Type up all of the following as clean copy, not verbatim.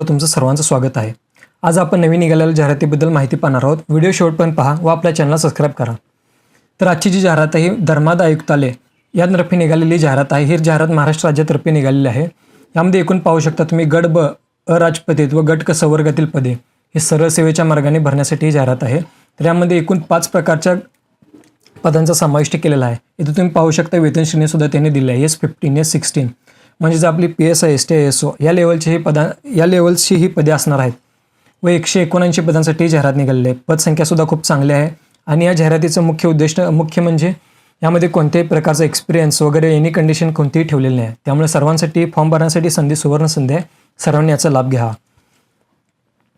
तुमचं सर्वांचं स्वागत आहे. आज आपण नवीन निघालेल्या जाहिरातीबद्दल माहिती पाहणार आहोत. व्हिडिओ शेवटपर्यंत पहा व आपल्या चॅनलला सबस्क्राईब करा. तर आजची जी जाहिरात आहे धर्मादाय आयुक्तालय यातर्फे निघालेली जाहिरात आहे. ही जाहिरात महाराष्ट्र राज्यातर्फे निघालेली आहे. यामध्ये एकूण पाहू शकता तुम्ही गट ब अराजपत्रित व गट क संवर्गातील पदे हे सरळ सेवेच्या मार्गाने भरण्यासाठी ही जाहिरात आहे. तर यामध्ये एकूण 5 प्रकारच्या पदांचा समाविष्ट केलेला आहे. इथे तुम्ही पाहू शकता वेतन श्रेणी सुद्धा त्यांनी दिली आहे. S15 S16 म्हणजे आपली PSI ST SO या लेवलची ही पदे असणार आहेत व 179 पदांसाठी जाहिरात निघालेली आहे. पदसंख्यासुद्धा खूप चांगली आहे आणि या जाहिरातीचं मुख्य म्हणजे यामध्ये कोणत्याही प्रकारचा एक्सपिरियन्स वगैरे एनी कंडिशन कोणतीही ठेवलेली नाही. त्यामुळे सर्वांसाठी फॉर्म भरण्यासाठी सुवर्ण संधी आहे. सर्वांनी याचा लाभ घ्यावा.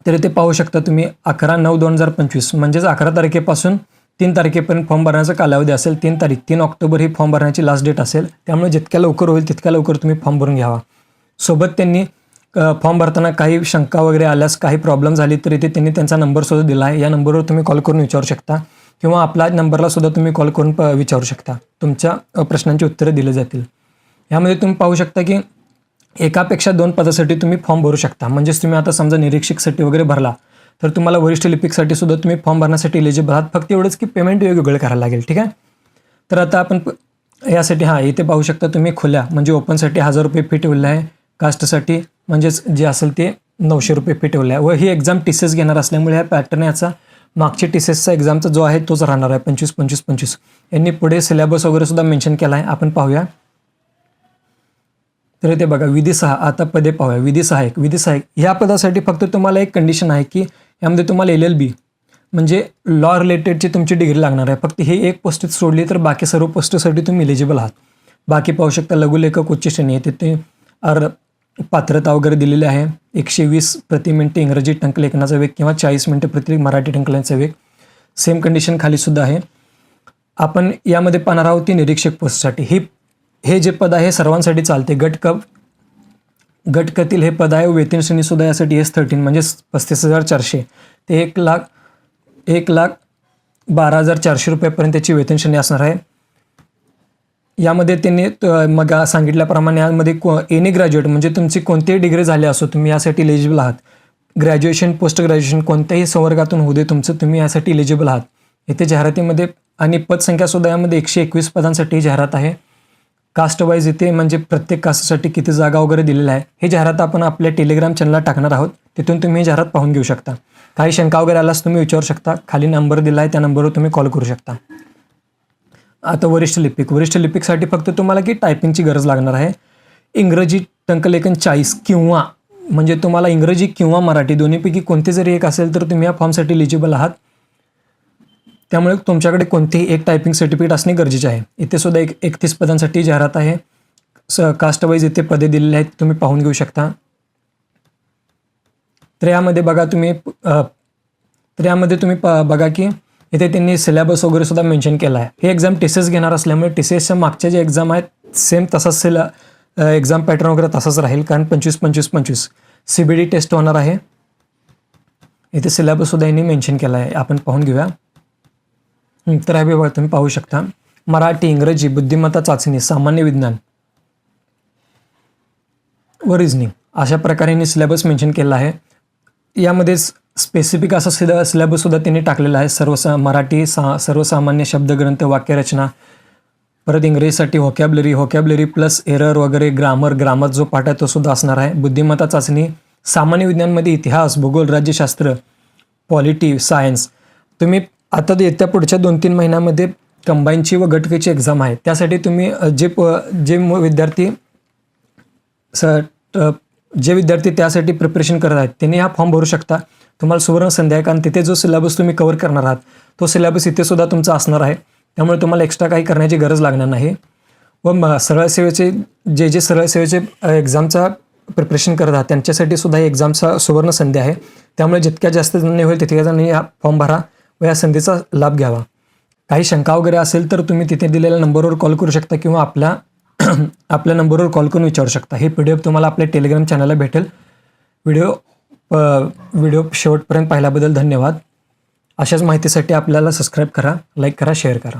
तर इथे पाहू शकता तुम्ही 11/9/2025 म्हणजेच 11 तारखेपासून 3 तारखेपर्यंत फॉर्म भरण्याचा कालावधी असेल. 3 ऑक्टोबर ही फॉर्म भरण्याची लास्ट डेट असेल. त्यामुळे जितक्या लवकर होईल तितक्या लवकर तुम्ही फॉर्म भरून घ्यावा. सोबत त्यांनी फॉर्म भरताना काही शंका वगैरे आल्यास काही प्रॉब्लेम झाली तर इथे त्यांनी त्यांचा नंबरसुद्धा दिला आहे. या नंबरवर तुम्ही कॉल करून विचारू शकता किंवा आपल्या नंबरला सुद्धा तुम्ही कॉल करून विचारू शकता. तुमच्या प्रश्नांची उत्तरं दिली जातील. यामध्ये तुम्ही पाहू शकता की एकापेक्षा 2 पदासाठी तुम्ही फॉर्म भरू शकता. म्हणजेच तुम्ही आता समजा निरीक्षकसाठी वगैरे भरला तर तुम्हाला वरिष्ठ लिपिकसाठी सुद्धा तुम्ही फॉर्म भरण्यासाठी एलिजिबल आहात. फक्त एवढंच की पेमेंट वेगवेगळं करायला लागेल. ठीक आहे. तर आता आपण यासाठी इथे पाहू शकता तुम्ही खुल्या म्हणजे ओपनसाठी 1000 रुपये फी ठेवलं आहे. कास्टसाठी म्हणजेच जे असेल ते 900 रुपये फी ठेवलं आहे व ही एक्झाम TCS घेणार असल्यामुळे ह्या पॅटर्न याचा मागच्या TCSचा एक्झामचा जो आहे तोच राहणार आहे 25-25-25. यांनी पुढे सिलेबस वगैरे सुद्धा मेन्शन केला आहे. आपण पाहूया. तर इथे बघा विधी 6 आता पदे पाहूया. विधी सहायक ह्या पदासाठी फक्त तुम्हाला एक कंडिशन आहे की यामध्ये तुम्हाला LLB म्हणजे लॉ रिलेटेडची तुमची डिग्री लागणार आहे. फक्त हे एक पोस्ट सोडली तर बाकी सर्व पोस्टसाठी तुम्ही एलिजिबल आहात. बाकी पाहू शकता लघुलेखक उच्च श्रेणी आहे तिथे पात्रता वगैरे दिलेली आहे. 120 प्रति मिनिटे इंग्रजी टंकलेखनाचा वेग किंवा 40 मिनिटे प्रति मराठी टंकलेखनाचा वेग. सेम कंडिशन खाली सुद्धा आहे. आपण यामध्ये पाहणार आहोत ती निरीक्षक पोस्टसाठी. हे जे पद आहे सर्वांसाठी चालते. गटकतील हे पद आहे. वेतन श्रेणी सुद्धा यासाठी S13 म्हणजे 35,400 ते 1,12,400 रुपयापर्यंत त्याची वेतन श्रेणी असणार आहे. यामध्ये त्यांनी मग सांगितल्याप्रमाणे यामध्ये एनी ग्रॅज्युएट म्हणजे तुमची कोणतीही डिग्री झाली असो तुम्ही यासाठी एलिजिबल आहात. ग्रॅज्युएशन पोस्ट ग्रॅज्युएशन कोणत्याही संवर्गातून होऊ दे तुमचं तुम्ही यासाठी एलिजिबल आहात. इथे जाहिरातीमध्ये आणि पदसंख्यासुद्धा यामध्ये 121 पदांसाठी जाहिरात आहे. कास्ट वाईज इथे म्हणजे प्रत्येक कास्टसाठी किती जागा वगैरे दिलेल्या आहे. ही जाहिरात आपण आपल्या टेलिग्राम चॅनलला टाकणार आहोत. तिथून तुम्ही ही जाहिरात पाहून घेऊ शकता. काही शंका वगैरे आल्यास तुम्ही विचारू शकता. खाली नंबर दिला आहे त्या नंबरवर तुम्ही कॉल करू शकता. आता वरिष्ठ लिपिकसाठी फक्त तुम्हाला की टायपिंगची गरज लागणार आहे. इंग्रजी टंकलेखन 40 किंवा म्हणजे तुम्हाला इंग्रजी किंवा मराठी दोन्हीपैकी कोणते जरी एक असेल तर तुम्ही या फॉर्मसाठी एलिजिबल आहात. त्यामुळे तुमच्याकडे कोणतेही एक टायपिंग सर्टिफिकेट असणे गरजेचे आहे. इथे सुद्धा 31 पदांसाठी जाहिरात आहे. कास्ट वाईज इथे पदे दिलेले आहेत तुम्ही पाहून घेऊ शकता. तर यामध्ये तुम्ही बघा की इथे त्यांनी सिलेबस वगैरे सुद्धा मेन्शन केला आहे. हे एक्झाम TCS घेणार असल्यामुळे TCSच्या मागच्या जे एक्झाम आहेत सेम तसाच एक्झाम पॅटर्न वगैरे तसाच राहील. कारण 25-25-25 CBD टेस्ट होणार आहे. इथे सिलेबस सुद्धा यांनी मेन्शन केला आहे. आपण पाहून घेऊया. तर हे बघा तुम्ही पाहू शकता. मराठी इंग्रजी बुद्धिमत्ता चाचणी सामान्य विज्ञान व रिझनिंग अशा प्रकारे यांनी सिलेबस मेन्शन केला आहे. यामध्ये स्पेसिफिक असा सिलेबस सुद्धा त्यांनी टाकलेला आहे. मराठी सर्वसामान्य शब्दग्रंथ वाक्यरचना. परत इंग्रजीसाठी व्होकॅबलरी प्लस एरर वगैरे ग्रामर जो पाठ आहे तो सुद्धा असणार आहे. बुद्धिमत्ता चाचणी सामान्य विज्ञानमध्ये इतिहास भूगोल राज्यशास्त्र पॉलिटी सायन्स. तुम्ही आता येत्या पुढच्या 2-3 महिन्यामध्ये कंबाईनची व गटकीची एक्झाम आहे. त्यासाठी तुम्ही जे विद्यार्थी त्यासाठी प्रिपरेशन करत आहेत त्यांनी हा फॉर्म भरू शकता. तुम्हाला सुवर्ण संधी आहे कारण तिथे जो सिलेबस तुम्ही कव्हर करणार आहात तो सिलेबस इथे सुद्धा तुमचा असणार आहे. त्यामुळे तुम्हाला एक्स्ट्रा काही करण्याची गरज लागणार नाही. व सरळ सेवेचे जे सरळ सेवेचे एक्झामचा प्रिपरेशन करत आहात त्यांच्यासाठी सुद्धा ही एक्झामचा सुवर्ण संधी आहे. त्यामुळे जितक्या जास्त जणांनी होईल तितक्या जणांनी हा फॉर्म भरा व या संधीचा लाभ घ्यावा. काही शंका वगैरे असेल तर तुम्ही तिथे दिलेल्या नंबरवर कॉल करू शकता किंवा आपल्या नंबरवर कॉल करून विचारू शकता. हे PDF तुम्हाला आपल्या टेलिग्राम चॅनलला भेटेल. व्हिडिओ शेवटपर्यंत पाहिल्याबद्दल धन्यवाद. अशाच माहितीसाठी आपल्याला सबस्क्राईब करा, लाईक करा, शेअर करा.